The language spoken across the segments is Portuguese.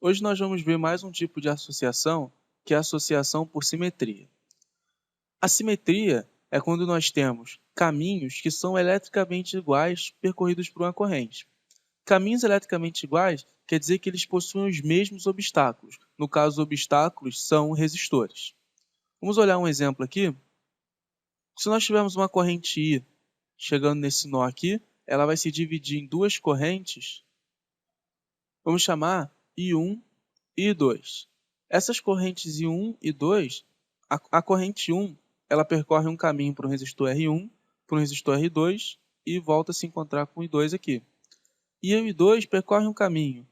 Hoje nós vamos ver mais um tipo de associação, que é a associação por simetria. A simetria é quando nós temos caminhos que são eletricamente iguais percorridos por uma corrente. Caminhos eletricamente iguais quer dizer que eles possuem os mesmos obstáculos. No caso, os obstáculos são resistores. Vamos olhar um exemplo aqui. Se nós tivermos uma corrente I chegando nesse nó aqui, ela vai se dividir em duas correntes. Vamos chamar I1 e I2. Essas correntes I1 e I2, a corrente 1, ela percorre um caminho para um resistor R1, para um resistor R2 e volta a se encontrar com o I2 aqui. E o I2 percorre um caminho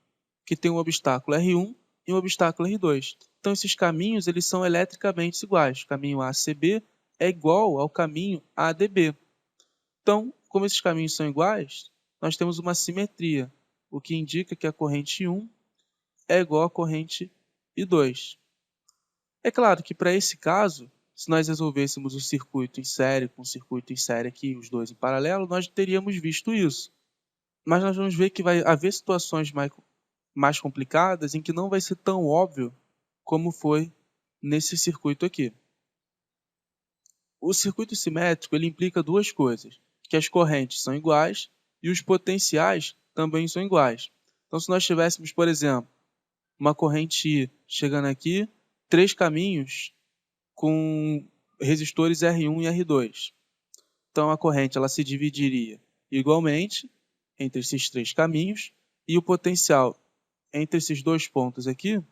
que tem um obstáculo R1 e um obstáculo R2. Então, esses caminhos eles são eletricamente iguais. O caminho ACB é igual ao caminho ADB. Então, como esses caminhos são iguais, nós temos uma simetria, o que indica que a corrente 1 é igual à corrente I2. É claro que para esse caso, se nós resolvêssemos o circuito em série com o circuito em série aqui, os dois em paralelo, nós teríamos visto isso. Mas nós vamos ver que vai haver situações mais complicadas em que não vai ser tão óbvio como foi nesse circuito aqui. O circuito simétrico ele implica duas coisas, que as correntes são iguais e os potenciais também são iguais. Então, se nós tivéssemos, por exemplo, uma corrente I chegando aqui, três caminhos com resistores R1 e R2. Então, a corrente ela se dividiria igualmente entre esses três caminhos e o potencial entre esses dois pontos aqui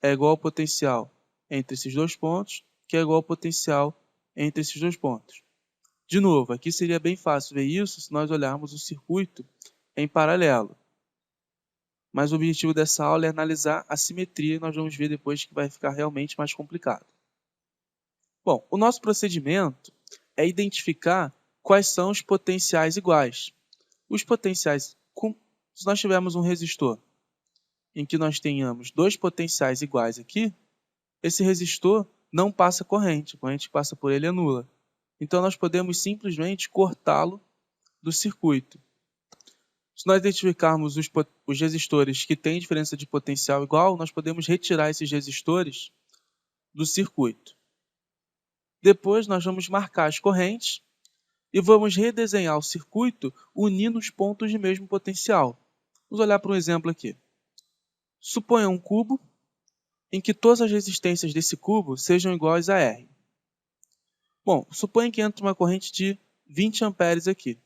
é igual ao potencial entre esses dois pontos, que é igual ao potencial entre esses dois pontos. De novo, aqui seria bem fácil ver isso se nós olharmos o circuito em paralelo. Mas o objetivo dessa aula é analisar a simetria e nós vamos ver depois que vai ficar realmente mais complicado. Bom, o nosso procedimento é identificar quais são os potenciais iguais. Os potenciais, se nós tivermos um resistor em que nós tenhamos dois potenciais iguais aqui, esse resistor não passa corrente, a corrente que passa por ele é nula. Então nós podemos simplesmente cortá-lo do circuito. Se nós identificarmos os resistores que têm diferença de potencial igual, nós podemos retirar esses resistores do circuito. Depois nós vamos marcar as correntes e vamos redesenhar o circuito unindo os pontos de mesmo potencial. Vamos olhar para um exemplo aqui. Suponha um cubo em que todas as resistências desse cubo sejam iguais a R. Bom, suponha que entre uma corrente de 20 amperes aqui.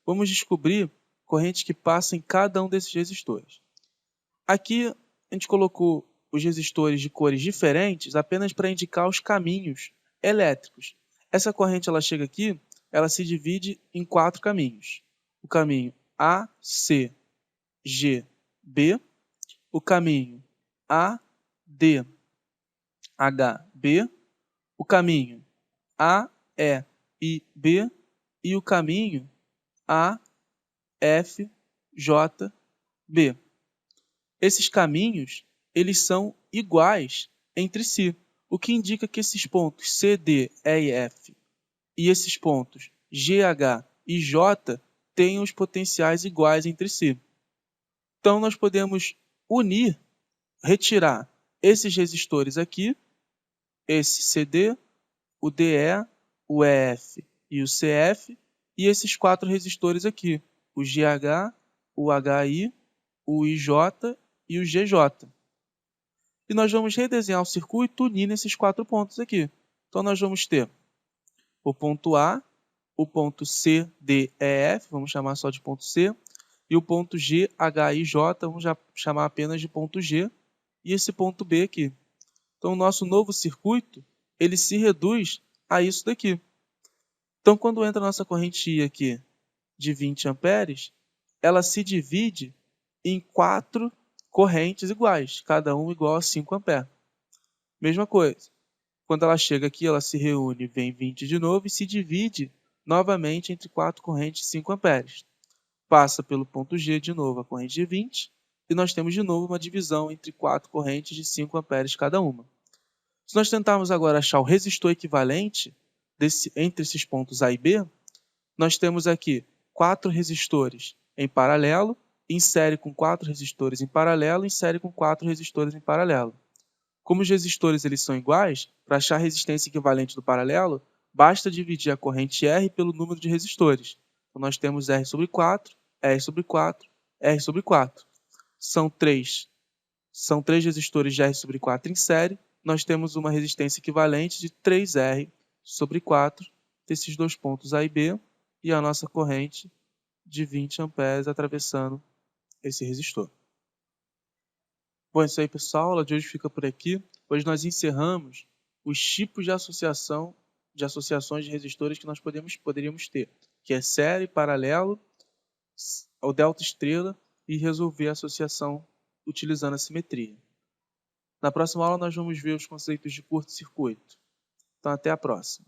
Vamos descobrir correntes que passam em cada um desses resistores. Aqui a gente colocou os resistores de cores diferentes apenas para indicar os caminhos elétricos. Essa corrente ela chega aqui, ela se divide em 4 caminhos. O caminho A, C, G, B, o caminho A, D, H, B, o caminho A, E, I, B e o caminho A, F, J, B. Esses caminhos, eles são iguais entre si, o que indica que esses pontos C, D, E e F e esses pontos G, H e J têm os potenciais iguais entre si. Então, nós podemos unir, retirar esses resistores aqui, esse CD, o DE, o EF e o CF, e esses 4 resistores aqui, o GH, o HI, o IJ e o GJ. E nós vamos redesenhar o circuito unindo esses 4 pontos aqui. Então, nós vamos ter o ponto A, o ponto C, D, E, F, vamos chamar só de ponto C, e o ponto G, H, I, J, vamos chamar apenas de ponto G, e esse ponto B aqui. Então, o nosso novo circuito, ele se reduz a isso daqui. Então, quando entra a nossa corrente I aqui de 20 amperes, ela se divide em 4 correntes iguais, cada uma igual a 5 amperes. Mesma coisa. Quando ela chega aqui, ela se reúne, vem 20 de novo e se divide novamente entre 4 correntes de 5 amperes. Passa pelo ponto G de novo a corrente de 20 e nós temos de novo uma divisão entre 4 correntes de 5 amperes cada uma. Se nós tentarmos agora achar o resistor equivalente entre esses pontos A e B, nós temos aqui 4 resistores em paralelo em série com 4 resistores em paralelo e em série com 4 resistores em paralelo. Como os resistores eles são iguais, para achar a resistência equivalente do paralelo, basta dividir a corrente R pelo número de resistores. Então, nós temos R sobre 4, R sobre 4, R sobre 4. São três resistores de R sobre 4 em série. Nós temos uma resistência equivalente de 3R sobre 4 desses dois pontos A e B e a nossa corrente de 20 amperes atravessando esse resistor. Bom, é isso aí, pessoal. A aula de hoje fica por aqui. Hoje nós encerramos os tipos de associações de resistores que nós poderíamos ter, que é série, paralelo, o delta estrela e resolver a associação utilizando a simetria. Na próxima aula nós vamos ver os conceitos de curto-circuito. Então, até a próxima.